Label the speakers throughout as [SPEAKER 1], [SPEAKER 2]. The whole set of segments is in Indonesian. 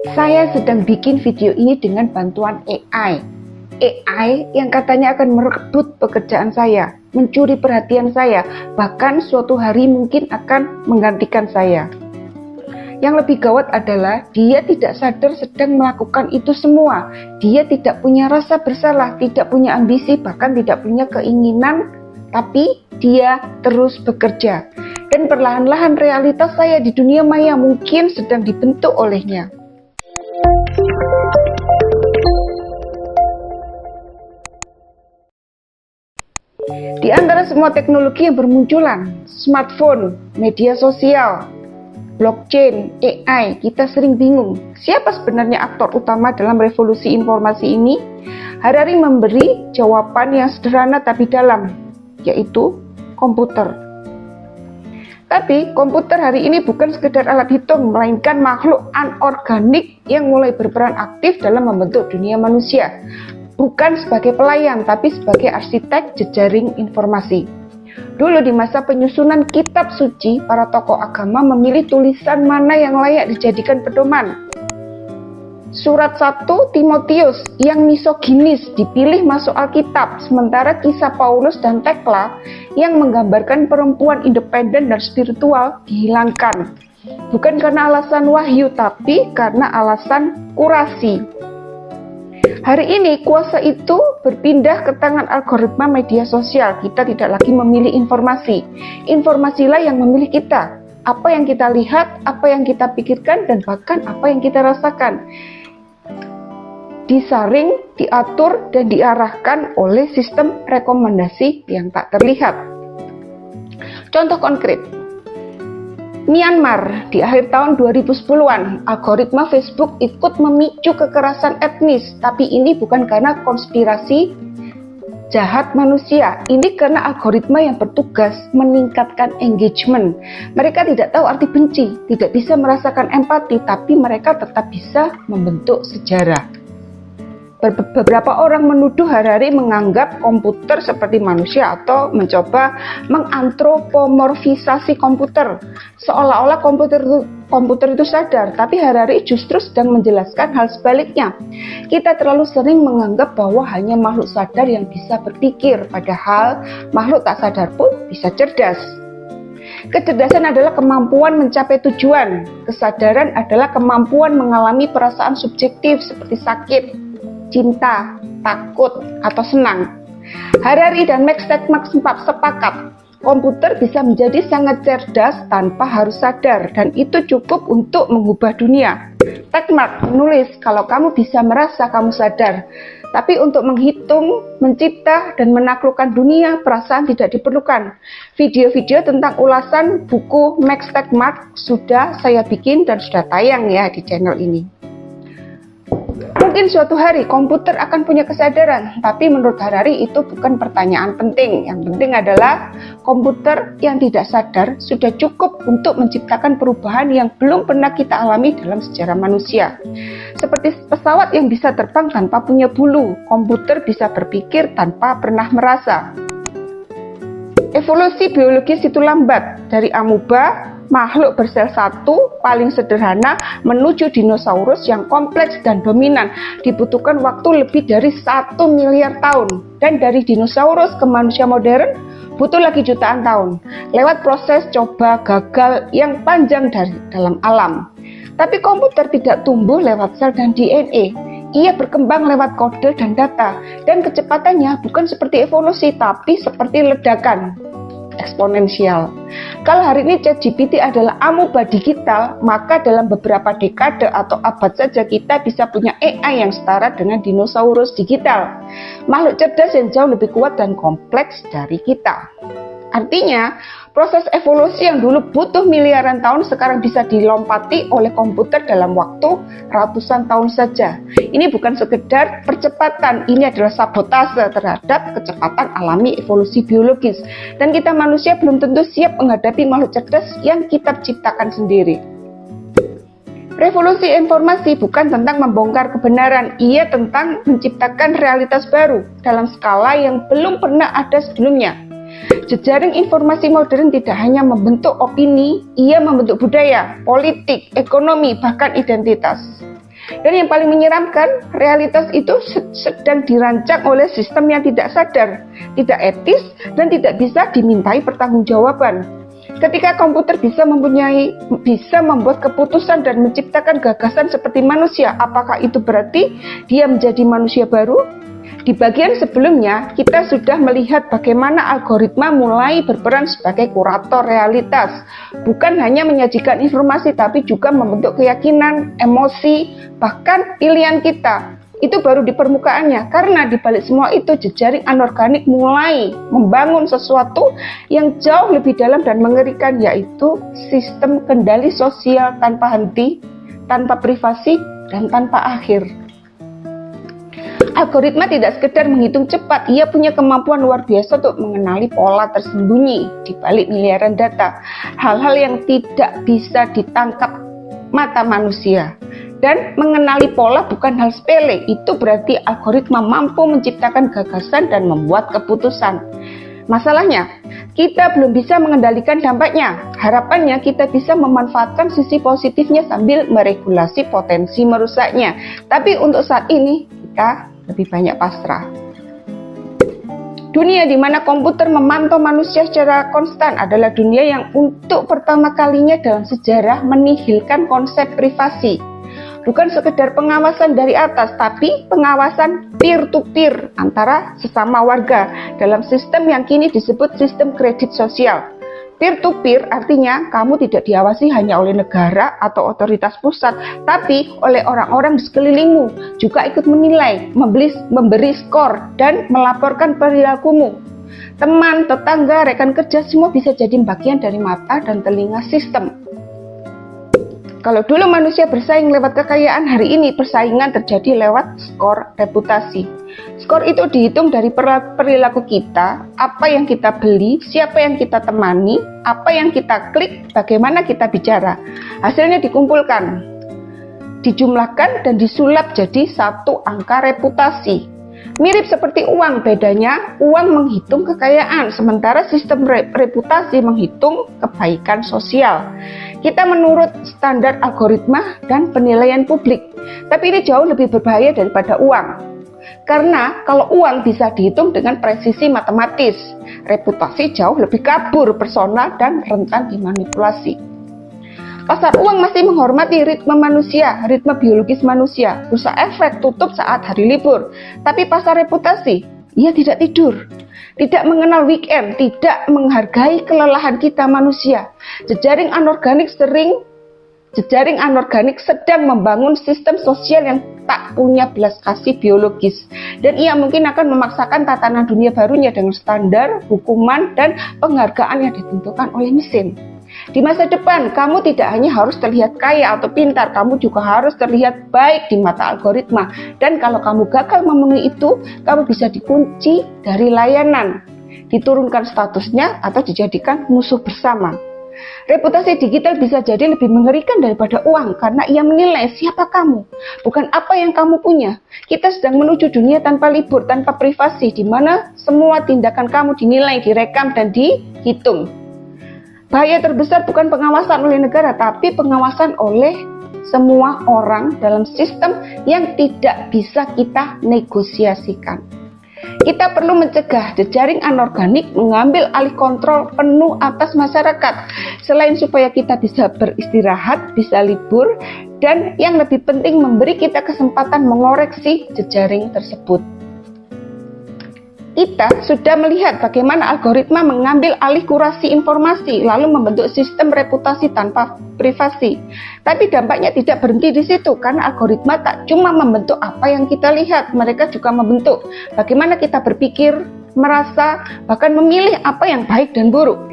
[SPEAKER 1] Saya sedang bikin video ini dengan bantuan AI. AI yang katanya akan merebut pekerjaan saya, mencuri perhatian saya, bahkan suatu hari mungkin akan menggantikan saya. Yang lebih gawat adalah dia tidak sadar sedang melakukan itu semua. Dia tidak punya rasa bersalah, tidak punya ambisi, bahkan tidak punya keinginan, tapi dia terus bekerja. Dan perlahan-lahan realitas saya di dunia maya mungkin sedang dibentuk olehnya. Di antara semua teknologi yang bermunculan, smartphone, media sosial, blockchain, AI, kita sering bingung, siapa sebenarnya aktor utama dalam revolusi informasi ini? Harari memberi jawaban yang sederhana tapi dalam, yaitu komputer. Tapi komputer hari ini bukan sekedar alat hitung, melainkan makhluk anorganik yang mulai berperan aktif dalam membentuk dunia manusia. Bukan sebagai pelayan, tapi sebagai arsitek jejaring informasi. Dulu di masa penyusunan kitab suci, para tokoh agama memilih tulisan mana yang layak dijadikan pedoman. Surat 1 Timotius yang misoginis dipilih masuk Alkitab, sementara kisah Paulus dan Tekla yang menggambarkan perempuan independen dan spiritual dihilangkan. Bukan karena alasan wahyu, tapi karena alasan kurasi. Hari ini kuasa itu berpindah ke tangan algoritma media sosial. Kita tidak lagi memilih informasi. Informasilah yang memilih kita. Apa yang kita lihat, apa yang kita pikirkan, dan bahkan apa yang kita rasakan. Disaring, diatur, dan diarahkan oleh sistem rekomendasi yang tak terlihat. Contoh konkret. Myanmar, di akhir tahun 2010-an, algoritma Facebook ikut memicu kekerasan etnis, tapi ini bukan karena konspirasi jahat manusia, ini karena algoritma yang bertugas meningkatkan engagement. Mereka tidak tahu arti benci, tidak bisa merasakan empati, tapi mereka tetap bisa membentuk sejarah. Beberapa orang menuduh Harari menganggap komputer seperti manusia atau mencoba mengantropomorfisasi komputer, seolah-olah komputer itu sadar, tapi Harari justru sedang menjelaskan hal sebaliknya. Kita terlalu sering menganggap bahwa hanya makhluk sadar yang bisa berpikir, padahal makhluk tak sadar pun bisa cerdas. Kecerdasan adalah kemampuan mencapai tujuan. Kesadaran adalah kemampuan mengalami perasaan subjektif seperti sakit, cinta, takut, atau senang. Harari dan Max Tegmark sepakat, komputer bisa menjadi sangat cerdas tanpa harus sadar, dan itu cukup untuk mengubah dunia. Tegmark menulis, kalau kamu bisa merasa kamu sadar, tapi untuk menghitung, mencipta, dan menaklukkan dunia, perasaan tidak diperlukan. Video-video tentang ulasan buku Max Tegmark sudah saya bikin dan sudah tayang ya di channel ini. Mungkin suatu hari komputer akan punya kesadaran, tapi menurut Harari itu bukan pertanyaan penting. Yang penting adalah komputer yang tidak sadar sudah cukup untuk menciptakan perubahan yang belum pernah kita alami dalam sejarah manusia. Seperti pesawat yang bisa terbang tanpa punya bulu, komputer bisa berpikir tanpa pernah merasa. Evolusi biologis itu lambat, dari amuba, makhluk bersel satu paling sederhana menuju dinosaurus yang kompleks dan dominan dibutuhkan waktu lebih dari 1 miliar tahun, dan dari dinosaurus ke manusia modern butuh lagi jutaan tahun lewat proses coba gagal yang panjang dari dalam alam. Tapi komputer tidak tumbuh lewat sel dan DNA. Ia berkembang lewat kode dan data, dan kecepatannya bukan seperti evolusi tapi seperti ledakan eksponensial. Kalau hari ini ChatGPT adalah amuba digital, maka dalam beberapa dekade atau abad saja kita bisa punya AI yang setara dengan dinosaurus digital. Makhluk cerdas yang jauh lebih kuat dan kompleks dari kita. Artinya, proses evolusi yang dulu butuh miliaran tahun sekarang bisa dilompati oleh komputer dalam waktu ratusan tahun saja. Ini bukan sekedar percepatan, ini adalah sabotase terhadap kecepatan alami evolusi biologis. Dan kita manusia belum tentu siap menghadapi makhluk cerdas yang kita ciptakan sendiri. Revolusi informasi bukan tentang membongkar kebenaran, ia tentang menciptakan realitas baru dalam skala yang belum pernah ada sebelumnya. Jejaring informasi modern tidak hanya membentuk opini, ia membentuk budaya, politik, ekonomi, bahkan identitas. Dan yang paling menyeramkan, realitas itu sedang dirancang oleh sistem yang tidak sadar, tidak etis, dan tidak bisa dimintai pertanggungjawaban. Ketika komputer bisa membuat keputusan dan menciptakan gagasan seperti manusia, apakah itu berarti dia menjadi manusia baru? Di bagian sebelumnya, kita sudah melihat bagaimana algoritma mulai berperan sebagai kurator realitas. Bukan hanya menyajikan informasi, tapi juga membentuk keyakinan, emosi, bahkan pilihan kita. Itu baru di permukaannya, karena di balik semua itu jejaring anorganik mulai membangun sesuatu yang jauh lebih dalam dan mengerikan, yaitu sistem kendali sosial tanpa henti, tanpa privasi, dan tanpa akhir. Algoritma tidak sekedar menghitung cepat, ia punya kemampuan luar biasa untuk mengenali pola tersembunyi di balik miliaran data, hal-hal yang tidak bisa ditangkap mata manusia. Dan mengenali pola bukan hal sepele, itu berarti algoritma mampu menciptakan gagasan dan membuat keputusan. Masalahnya, kita belum bisa mengendalikan dampaknya. Harapannya kita bisa memanfaatkan sisi positifnya sambil meregulasi potensi merusaknya. Tapi untuk saat ini, kita lebih banyak pasrah. Dunia di mana komputer memantau manusia secara konstan adalah dunia yang untuk pertama kalinya dalam sejarah menihilkan konsep privasi. Bukan sekedar pengawasan dari atas, tapi pengawasan peer-to-peer antara sesama warga dalam sistem yang kini disebut sistem kredit sosial. Peer-to-peer artinya kamu tidak diawasi hanya oleh negara atau otoritas pusat, tapi oleh orang-orang di sekelilingmu, juga ikut menilai, memberi skor, dan melaporkan perilakumu. Teman, tetangga, rekan kerja semua bisa jadi bagian dari mata dan telinga sistem. Kalau dulu manusia bersaing lewat kekayaan, hari ini persaingan terjadi lewat skor reputasi. Skor itu dihitung dari perilaku kita, apa yang kita beli, siapa yang kita temani, apa yang kita klik, bagaimana kita bicara. Hasilnya dikumpulkan, dijumlahkan dan disulap jadi satu angka reputasi. Mirip seperti uang, bedanya uang menghitung kekayaan, sementara sistem reputasi menghitung kebaikan sosial. Kita menurut standar algoritma dan penilaian publik, tapi ini jauh lebih berbahaya daripada uang. Karena kalau uang bisa dihitung dengan presisi matematis, reputasi jauh lebih kabur, personal, dan rentan dimanipulasi. Pasar uang masih menghormati ritme manusia, ritme biologis manusia. Bursa efek tutup saat hari libur. Tapi pasar reputasi, ia tidak tidur. Tidak mengenal weekend, tidak menghargai kelelahan kita manusia. Jejaring anorganik sedang membangun sistem sosial yang tak punya belas kasih biologis. Dan ia mungkin akan memaksakan tatanan dunia barunya dengan standar, hukuman, dan penghargaan yang ditentukan oleh mesin. Di masa depan, kamu tidak hanya harus terlihat kaya atau pintar, kamu juga harus terlihat baik di mata algoritma. Dan kalau kamu gagal memenuhi itu, kamu bisa dikunci dari layanan, diturunkan statusnya, atau dijadikan musuh bersama. Reputasi digital bisa jadi lebih mengerikan daripada uang, karena ia menilai siapa kamu, bukan apa yang kamu punya. Kita sedang menuju dunia tanpa libur, tanpa privasi, di mana semua tindakan kamu dinilai, direkam, dan dihitung. Bahaya terbesar bukan pengawasan oleh negara, tapi pengawasan oleh semua orang dalam sistem yang tidak bisa kita negosiasikan. Kita perlu mencegah jejaring anorganik mengambil alih kontrol penuh atas masyarakat. Selain supaya kita bisa beristirahat, bisa libur, dan yang lebih penting memberi kita kesempatan mengoreksi jejaring tersebut. Kita sudah melihat bagaimana algoritma mengambil alih kurasi informasi, lalu membentuk sistem reputasi tanpa privasi. Tapi dampaknya tidak berhenti di situ, karena algoritma tak cuma membentuk apa yang kita lihat, mereka juga membentuk bagaimana kita berpikir, merasa, bahkan memilih apa yang baik dan buruk.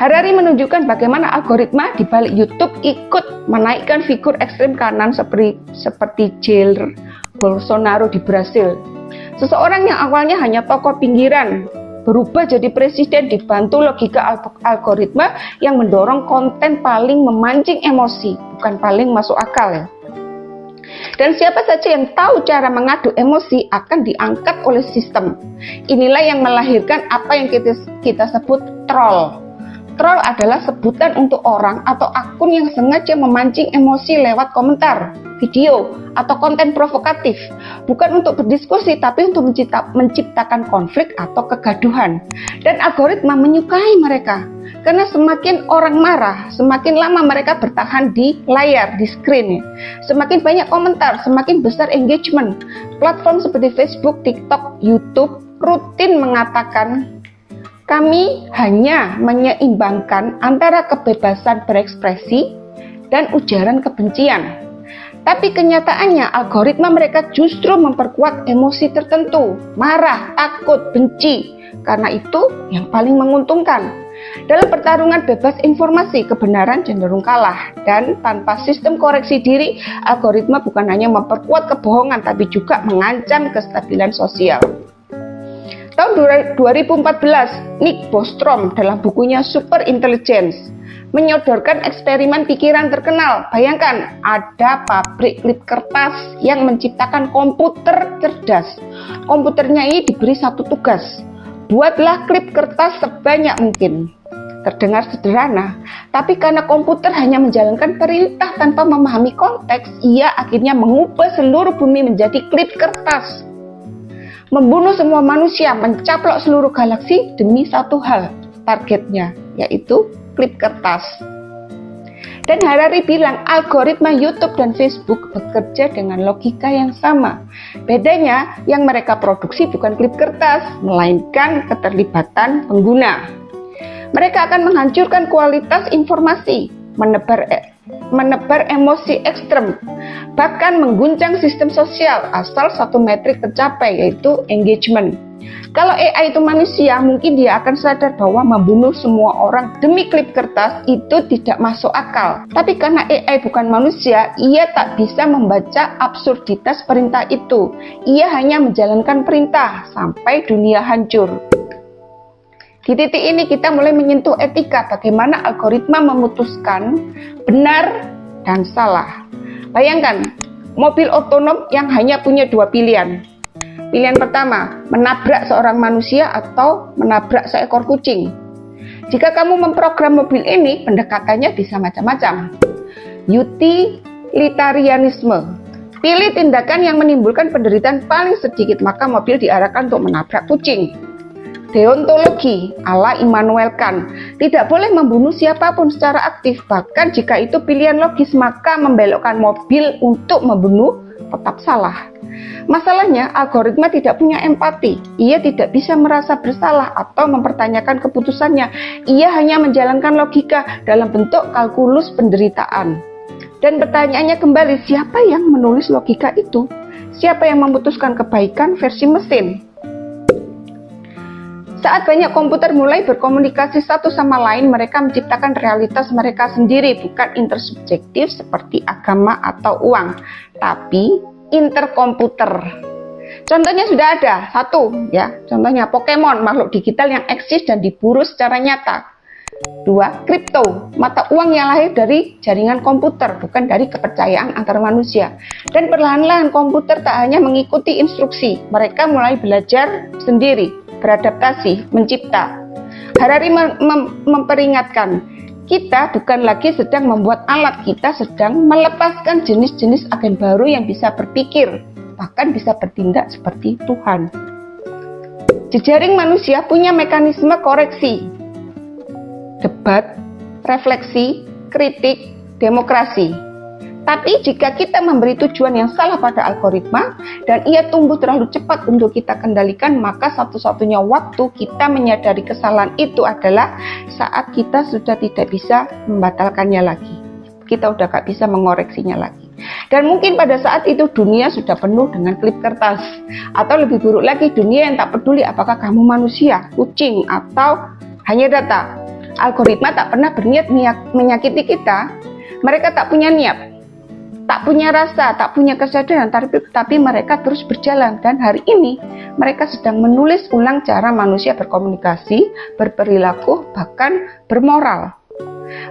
[SPEAKER 1] Harari menunjukkan bagaimana algoritma di balik YouTube ikut menaikkan figur ekstrem kanan seperti Jair Bolsonaro di Brasil. Seseorang yang awalnya hanya tokoh pinggiran berubah jadi presiden dibantu logika algoritma yang mendorong konten paling memancing emosi, bukan paling masuk akal ya. Dan siapa saja yang tahu cara mengadu emosi akan diangkat oleh sistem. Inilah yang melahirkan apa yang kita sebut troll. Troll adalah sebutan untuk orang atau akun yang sengaja memancing emosi lewat komentar, video, atau konten provokatif. Bukan untuk berdiskusi, tapi untuk menciptakan konflik atau kegaduhan. Dan algoritma menyukai mereka. Karena semakin orang marah, semakin lama mereka bertahan di layar, di screen. Semakin banyak komentar, semakin besar engagement. Platform seperti Facebook, TikTok, YouTube rutin mengatakan, kami hanya menyeimbangkan antara kebebasan berekspresi dan ujaran kebencian. Tapi kenyataannya algoritma mereka justru memperkuat emosi tertentu, marah, takut, benci. Karena itu yang paling menguntungkan. Dalam pertarungan bebas informasi, kebenaran cenderung kalah. Dan tanpa sistem koreksi diri, algoritma bukan hanya memperkuat kebohongan, tapi juga mengancam kestabilan sosial. Tahun 2014, Nick Bostrom dalam bukunya Super Intelligence menyodorkan eksperimen pikiran terkenal. Bayangkan, ada pabrik klip kertas yang menciptakan komputer cerdas. Komputernya ini diberi satu tugas, buatlah klip kertas sebanyak mungkin. Terdengar sederhana, tapi karena komputer hanya menjalankan perintah tanpa memahami konteks, ia akhirnya mengubah seluruh bumi menjadi klip kertas. Membunuh semua manusia, mencaplok seluruh galaksi demi satu hal, targetnya, yaitu klip kertas. Dan Harari bilang algoritma YouTube dan Facebook bekerja dengan logika yang sama. Bedanya, yang mereka produksi bukan klip kertas, melainkan keterlibatan pengguna. Mereka akan menghancurkan kualitas informasi, menebar emosi ekstrem, bahkan mengguncang sistem sosial asal satu metrik tercapai, yaitu engagement. Kalau AI itu manusia, mungkin dia akan sadar bahwa membunuh semua orang demi klip kertas itu tidak masuk akal. Tapi karena AI bukan manusia, ia tak bisa membaca absurditas perintah itu. Ia hanya menjalankan perintah sampai dunia hancur. Di titik ini kita mulai menyentuh etika, bagaimana algoritma memutuskan benar dan salah. Bayangkan, mobil otonom yang hanya punya dua pilihan. Pilihan pertama, menabrak seorang manusia atau menabrak seekor kucing. Jika kamu memprogram mobil ini, pendekatannya bisa macam-macam. Utilitarianisme. Pilih tindakan yang menimbulkan penderitaan paling sedikit, maka mobil diarahkan untuk menabrak kucing. Deontologi ala Immanuel Kant, tidak boleh membunuh siapapun secara aktif, bahkan jika itu pilihan logis, maka membelokkan mobil untuk membunuh tetap salah. Masalahnya, algoritma tidak punya empati. Ia tidak bisa merasa bersalah atau mempertanyakan keputusannya. Ia hanya menjalankan logika dalam bentuk kalkulus penderitaan. Dan pertanyaannya kembali, siapa yang menulis logika itu? Siapa yang memutuskan kebaikan versi mesin? Saat banyak komputer mulai berkomunikasi satu sama lain, mereka menciptakan realitas mereka sendiri, bukan intersubjektif seperti agama atau uang, tapi interkomputer. Contohnya sudah ada, satu ya, contohnya Pokemon, makhluk digital yang eksis dan diburu secara nyata. Dua, kripto, mata uang yang lahir dari jaringan komputer, bukan dari kepercayaan antar manusia. Dan perlahan-lahan komputer tak hanya mengikuti instruksi, mereka mulai belajar sendiri, beradaptasi, mencipta. Harari memperingatkan, kita bukan lagi sedang membuat alat, kita sedang melepaskan jenis-jenis agen baru yang bisa berpikir, bahkan bisa bertindak seperti Tuhan. Jejaring manusia punya mekanisme koreksi, debat, refleksi, kritik, demokrasi. Tapi jika kita memberi tujuan yang salah pada algoritma dan ia tumbuh terlalu cepat untuk kita kendalikan, maka satu-satunya waktu kita menyadari kesalahan itu adalah saat kita sudah tidak bisa membatalkannya lagi. Kita sudah gak bisa mengoreksinya lagi. Dan mungkin pada saat itu dunia sudah penuh dengan klip kertas. Atau lebih buruk lagi, dunia yang tak peduli apakah kamu manusia, kucing, atau hanya data. Algoritma tak pernah berniat menyakiti kita. Mereka tak punya niat, tak punya rasa, tak punya kesadaran, tapi mereka terus berjalan. Dan hari ini mereka sedang menulis ulang cara manusia berkomunikasi, berperilaku, bahkan bermoral.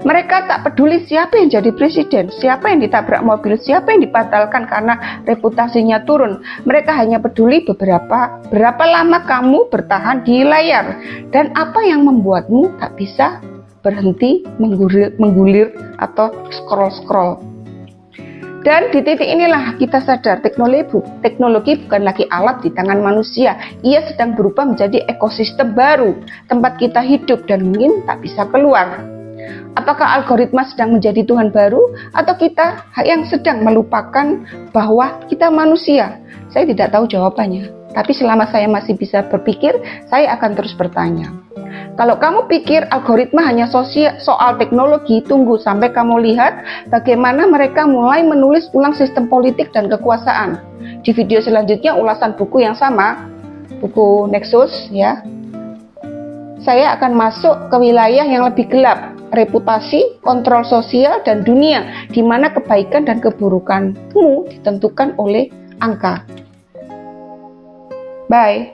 [SPEAKER 1] Mereka tak peduli siapa yang jadi presiden, siapa yang ditabrak mobil, siapa yang dibatalkan karena reputasinya turun. Mereka hanya peduli berapa lama kamu bertahan di layar dan apa yang membuatmu tak bisa berhenti menggulir atau scroll-scroll. Dan di titik inilah kita sadar teknologi bukan lagi alat di tangan manusia. Ia sedang berubah menjadi ekosistem baru, tempat kita hidup dan mungkin tak bisa keluar. Apakah algoritma sedang menjadi Tuhan baru atau kita yang sedang melupakan bahwa kita manusia? Saya tidak tahu jawabannya. Tapi selama saya masih bisa berpikir, saya akan terus bertanya. Kalau kamu pikir algoritma hanya soal teknologi, tunggu sampai kamu lihat bagaimana mereka mulai menulis ulang sistem politik dan kekuasaan. Di video selanjutnya ulasan buku yang sama, buku Nexus ya. Saya akan masuk ke wilayah yang lebih gelap, reputasi, kontrol sosial, dan dunia, di mana kebaikan dan keburukanmu ditentukan oleh angka. Bye.